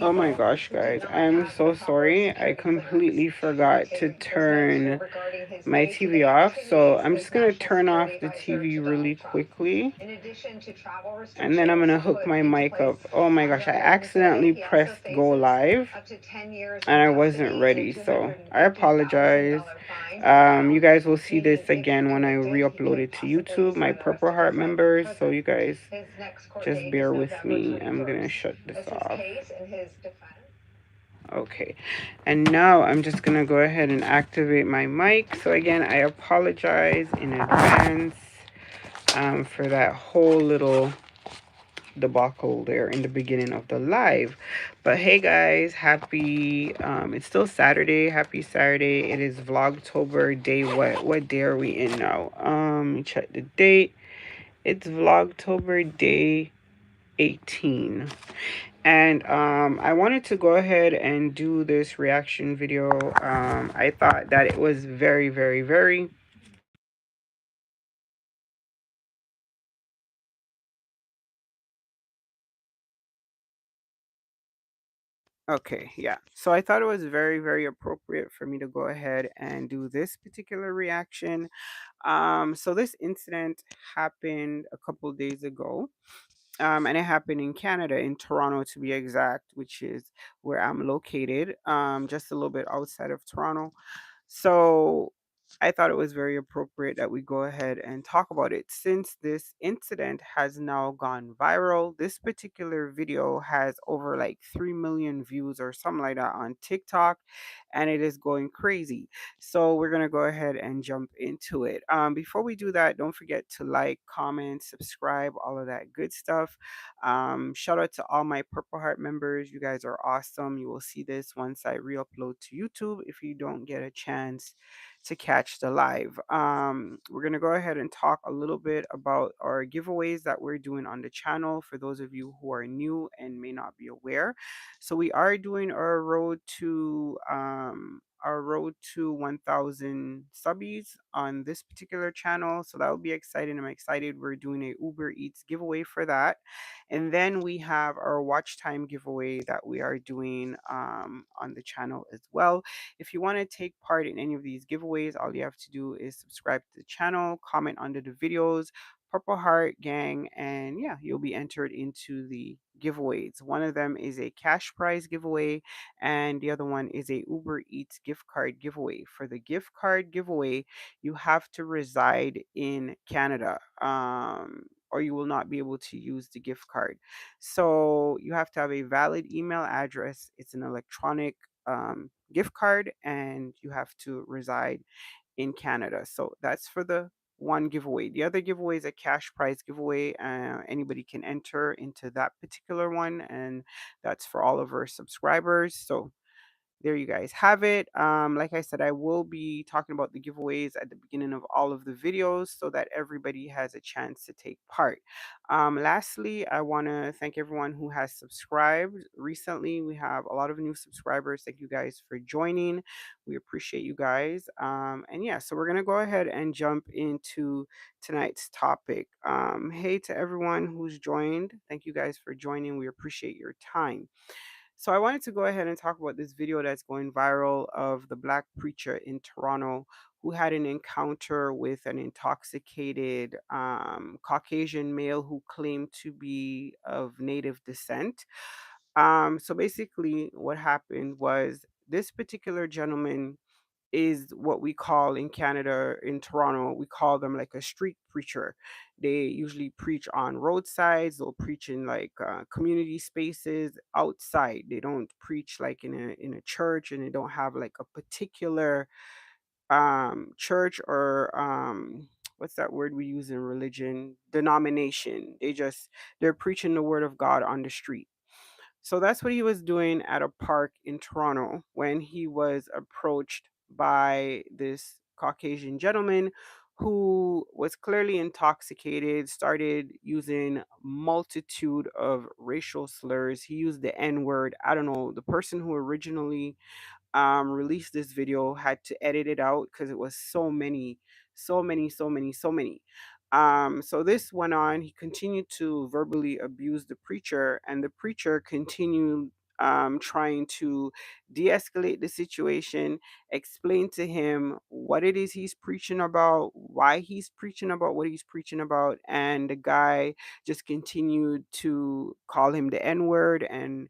Oh my gosh, guys, I'm so sorry. I completely forgot to turn my TV off. So I'm just going to turn off the TV really quickly. And then I'm going to hook my mic up. Oh my gosh, I accidentally pressed go live and I wasn't ready. So I apologize. You guys will see this again when I re-upload it to YouTube, my Purple Heart members. So you guys just bear with me. I'm going to shut this off. Okay, and now I'm just gonna go ahead and activate my mic. So again, I apologize in advance for that whole little debacle there in the beginning of the live. But hey guys, happy it's still Saturday. Happy Saturday. It is Vlogtober day. What day are we in now? Check the date. It's Vlogtober day 18. And I wanted to go ahead and do this reaction video. I thought that it was very, very, very okay, yeah. So I thought it was very, very appropriate for me to go ahead and do this particular reaction. So this incident happened a couple days ago. And it happened in Canada, in Toronto to be exact, which is where I'm located, just a little bit outside of Toronto. So I thought it was very appropriate that we go ahead and talk about it since this incident has now gone viral. This particular video has over like 3 million views or something like that on TikTok, and it is going crazy. So we're going to go ahead and jump into it. Before we do that, don't forget to like, comment, subscribe, all of that good stuff. Shout out to all my Purple Heart members. You guys are awesome. You will see this once I re-upload to YouTube if you don't get a chance to catch the live. We're going to go ahead and talk a little bit about our giveaways that we're doing on the channel for those of you who are new and may not be aware. So we are doing our road to 1000 subbies on this particular channel, so that will be exciting. I'm excited. We're doing a Uber Eats giveaway for that, and then we have our watch time giveaway that we are doing on the channel as well. If you want to take part in any of these giveaways, all you have to do is subscribe to the channel, comment under the videos, Purple Heart Gang, and yeah, you'll be entered into the giveaways. One of them is a cash prize giveaway, and the other one is a Uber Eats gift card giveaway. For the gift card giveaway, you have to reside in Canada. Or you will not be able to use the gift card. So you have to have a valid email address. It's an electronic gift card, and you have to reside in Canada. So that's for the one giveaway. The other giveaway is a cash prize giveaway. Anybody can enter into that particular one, and that's for all of our subscribers. So there you guys have it. Like I said, I will be talking about the giveaways at the beginning of all of the videos so that everybody has a chance to take part. Lastly, I want to thank everyone who has subscribed recently. We have a lot of new subscribers. Thank you guys for joining. We appreciate you guys. And yeah, so we're going to go ahead and jump into tonight's topic. Hey to everyone who's joined. Thank you guys for joining. We appreciate your time. So I wanted to go ahead and talk about this video that's going viral of the black preacher in Toronto who had an encounter with an intoxicated Caucasian male who claimed to be of native descent. So basically, what happened was this particular gentleman is what we call in Canada, in Toronto, we call them like a street preacher. They usually preach on roadsides, they'll preach in like community spaces outside. They don't preach like in a church, and they don't have like a particular church or what's that word we use in religion? Denomination. They're preaching the word of God on the street. So that's what he was doing at a park in Toronto when he was approached by this Caucasian gentleman who was clearly intoxicated, started using multitude of racial slurs. He used the N-word. I don't know, the person who originally released this video had to edit it out because it was so many, so many, so many, so many. So this went on. He continued to verbally abuse the preacher, and the preacher continued trying to de escalate the situation, explain to him what it is he's preaching about, why he's preaching about what he's preaching about. And the guy just continued to call him the N word, and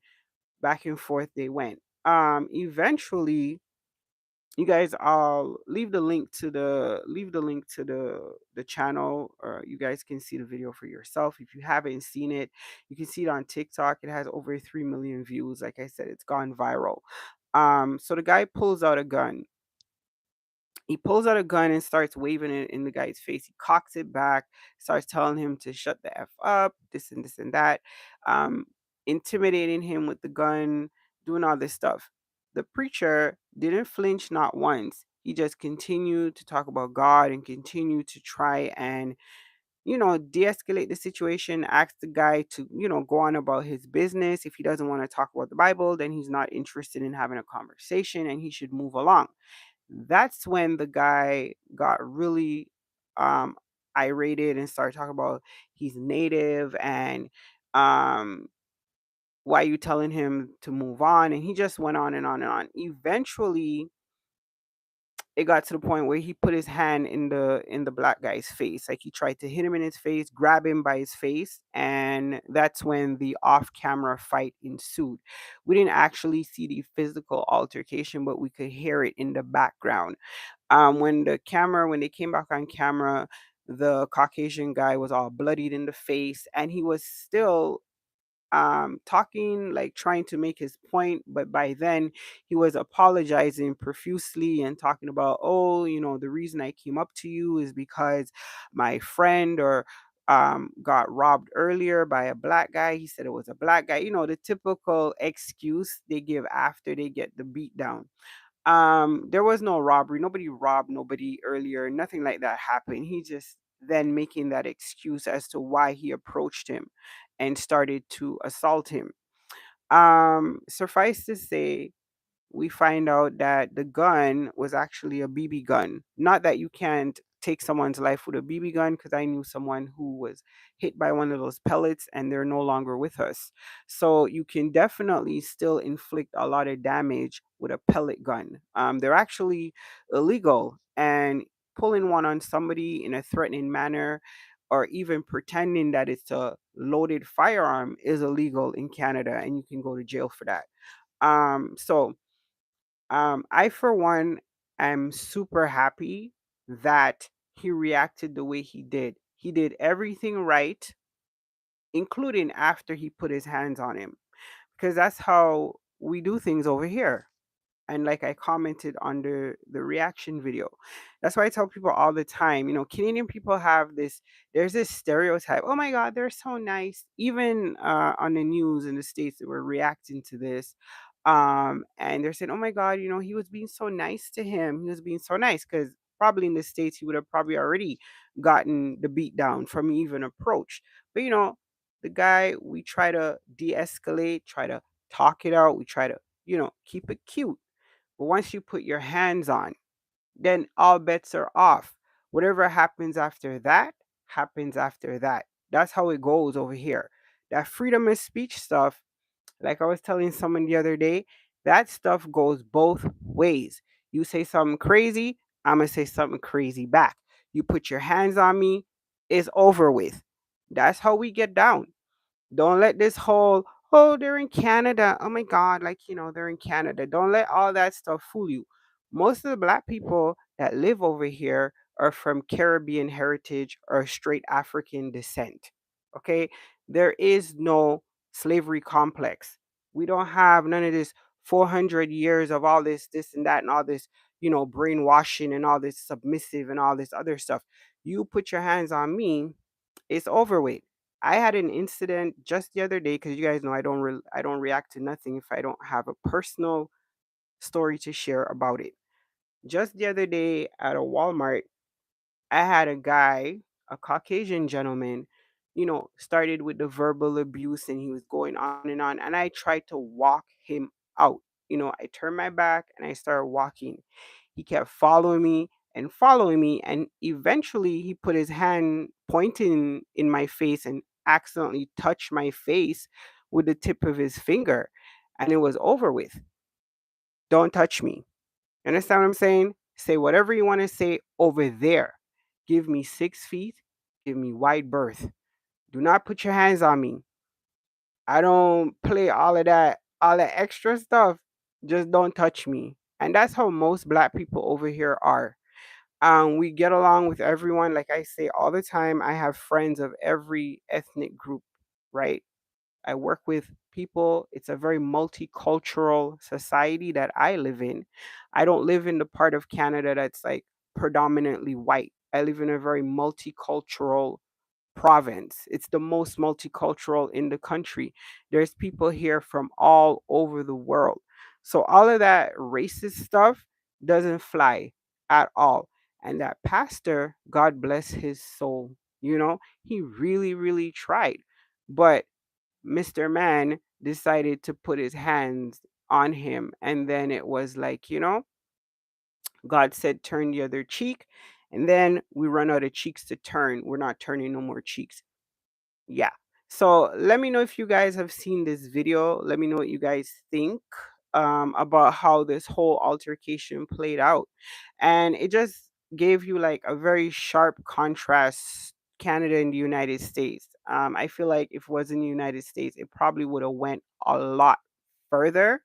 back and forth they went. Eventually, you guys, I'll leave the link to the channel, or you guys can see the video for yourself. If you haven't seen it, you can see it on TikTok. It has over 3 million views. Like I said, it's gone viral. So the guy pulls out a gun. He pulls out a gun and starts waving it in the guy's face. He cocks it back, starts telling him to shut the F up, this and that, um, intimidating him with the gun, doing all this stuff. The preacher didn't flinch not once. He just continued to talk about God and continued to try and, de escalate the situation, ask the guy to, go on about his business. If he doesn't want to talk about the Bible, then he's not interested in having a conversation and he should move along. That's when the guy got really um irated and started talking about he's native, and um why you telling him to move on, and he just went on and on and on. Eventually, it got to the point where he put his hand in the black guy's face, like he tried to hit him in his face, grab him by his face, and that's when the off-camera fight ensued. We didn't actually see the physical altercation, but we could hear it in the background. When they came back on camera, the Caucasian guy was all bloodied in the face, and he was still talking, like trying to make his point, but by then he was apologizing profusely and talking about, oh, the reason I came up to you is because my friend or got robbed earlier by a black guy. He said it was a black guy, the typical excuse they give after they get the beat down. There was no robbery. Nobody robbed nobody earlier. Nothing like that happened. He just then making that excuse as to why he approached him and started to assault him. Suffice to say, we find out that the gun was actually a BB gun. Not that you can't take someone's life with a BB gun, because I knew someone who was hit by one of those pellets and they're no longer with us. So you can definitely still inflict a lot of damage with a pellet gun. They're actually illegal, and pulling one on somebody in a threatening manner or even pretending that it's a loaded firearm is illegal in Canada, and you can go to jail for that. I, for one, am super happy that he reacted the way he did. He did everything right, including after he put his hands on him, because that's how we do things over here. And like I commented on the reaction video, that's why I tell people all the time, Canadian people have this, there's this stereotype, oh my God, they're so nice. Even on the news in the States, they were reacting to this. And they're saying, oh my God, he was being so nice to him. He was being so nice, because probably in the States he would have probably already gotten the beat down from even approach. But the guy, we try to de-escalate, try to talk it out, we try to, keep it cute. But once you put your hands on, then all bets are off. Whatever happens after that, happens after that. That's how it goes over here. That freedom of speech stuff, like I was telling someone the other day, that stuff goes both ways. You say something crazy, I'm going to say something crazy back. You put your hands on me, it's over with. That's how we get down. Don't let this whole, oh, they're in Canada. Oh my God, like, they're in Canada. Don't let all that stuff fool you. Most of the black people that live over here are from Caribbean heritage or straight African descent. Okay? There is no slavery complex. We don't have none of this 400 years of all this and that, and all this, brainwashing and all this submissive and all this other stuff. You put your hands on me, it's over with. I had an incident just the other day, because you guys know I don't react to nothing if I don't have a personal story to share about it. Just the other day at a Walmart, I had a guy, a Caucasian gentleman, started with the verbal abuse, and he was going on, and I tried to walk him out. I turned my back and I started walking. He kept following me and following me. And eventually, he put his hand pointing in my face and accidentally touched my face with the tip of his finger. And it was over with. Don't touch me. You understand what I'm saying? Say whatever you want to say over there. Give me 6 feet. Give me wide berth. Do not put your hands on me. I don't play all that extra stuff. Just don't touch me. And that's how most black people over here are. We get along with everyone. Like I say all the time, I have friends of every ethnic group, right? I work with people. It's a very multicultural society that I live in. I don't live in the part of Canada that's like predominantly white. I live in a very multicultural province. It's the most multicultural in the country. There's people here from all over the world. So all of that racist stuff doesn't fly at all. And that pastor, God bless his soul, he really, really tried. But Mr. Man decided to put his hands on him. And then it was like, God said, turn the other cheek. And then we run out of cheeks to turn. We're not turning no more cheeks. Yeah. So let me know if you guys have seen this video. Let me know what you guys think about how this whole altercation played out. And it just gave you like a very sharp contrast, Canada and the United States. I feel like if it was in the United States, it probably would have went a lot further,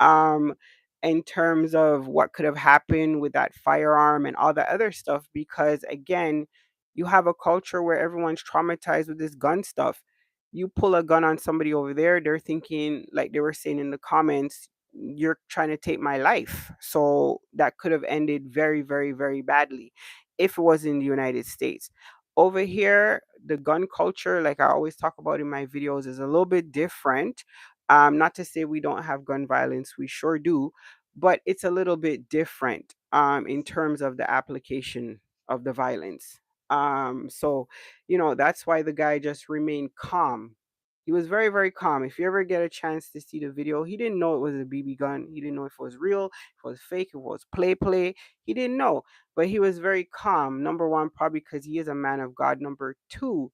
um, in terms of what could have happened with that firearm and all the other stuff. Because again, you have a culture where everyone's traumatized with this gun stuff. You pull a gun on somebody over there, they're thinking, like they were saying in the comments, you're trying to take my life. So that could have ended very, very, very badly if it was in the United States. Over here, the gun culture, like I always talk about in my videos, is a little bit different. Not to say we don't have gun violence, we sure do, but it's a little bit different in terms of the application of the violence. So, that's why the guy just remained calm. He was very, very calm. If you ever get a chance to see the video, he didn't know it was a BB gun. He didn't know if it was real, if it was fake, if it was play. He didn't know. But he was very calm. Number one, probably because he is a man of God. Number two,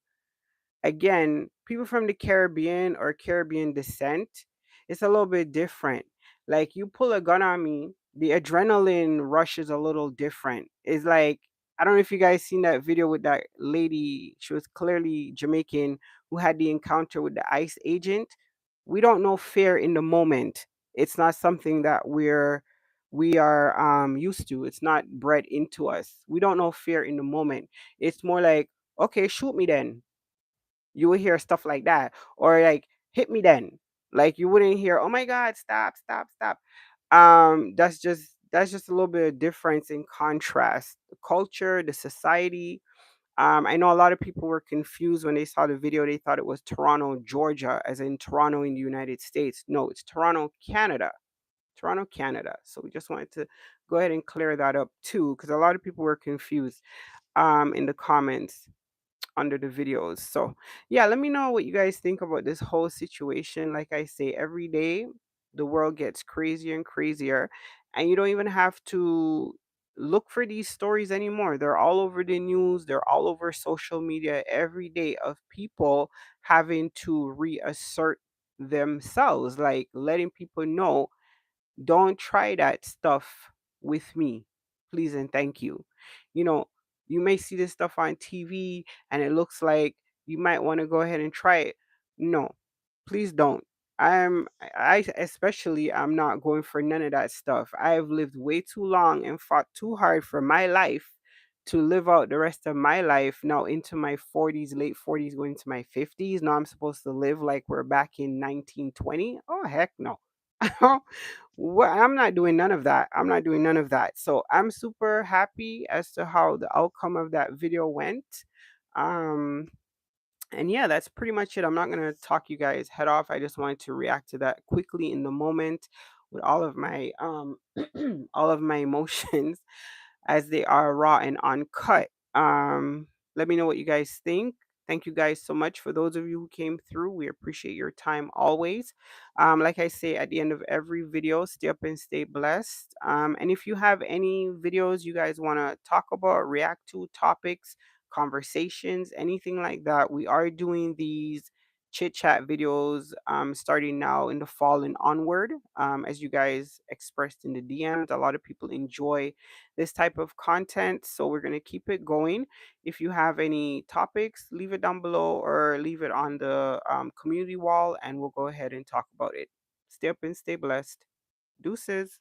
again, people from the Caribbean or Caribbean descent, it's a little bit different. Like you pull a gun on me, the adrenaline rush is a little different. It's like, I don't know if you guys seen that video with that lady. She was clearly Jamaican who had the encounter with the ICE agent. We don't know fear in the moment. It's not something that we are used to. It's not bred into us. We don't know fear in the moment. It's more like, okay, shoot me then. You would hear stuff like that, or like, hit me then. Like you wouldn't hear, oh my god, stop. That's just a little bit of difference in contrast, the culture, the society. I know a lot of people were confused when they saw the video. They thought it was Toronto, Georgia, as in Toronto in the United States. No, it's Toronto, Canada. Toronto, Canada. So we just wanted to go ahead and clear that up too, because a lot of people were confused in the comments under the videos. So, yeah, let me know what you guys think about this whole situation. Like I say, every day the world gets crazier and crazier, and you don't even have to look for these stories anymore. They're all over the news, they're all over social media every day, of people having to reassert themselves, like letting people know, don't try that stuff with me, please and thank you. You know, you may see this stuff on TV and it looks like you might want to go ahead and try it. No, please don't. I especially I'm not going for none of that stuff. I've lived way too long and fought too hard for my life to live out the rest of my life now into my 40s, late 40s, going into my 50s. Now I'm supposed to live like we're back in 1920. Oh, heck no. Well, I'm not doing none of that. I'm not doing none of that. So I'm super happy as to how the outcome of that video went. Um, and yeah, that's pretty much it. I'm not gonna talk you guys head off. I just wanted to react to that quickly in the moment with all of my all of my emotions as they are raw and uncut. Let me know what you guys think. Thank you guys so much for those of you who came through. We appreciate your time always. Like I say at the end of every video, stay up and stay blessed. And if you have any videos you guys want to talk about, react to, topics, conversations, anything like that, we are doing these chit chat videos starting now in the fall and onward. As you guys expressed in the DMs, a lot of people enjoy this type of content. So we're going to keep it going. If you have any topics, leave it down below or leave it on the community wall, and we'll go ahead and talk about it. Stay up and stay blessed. Deuces.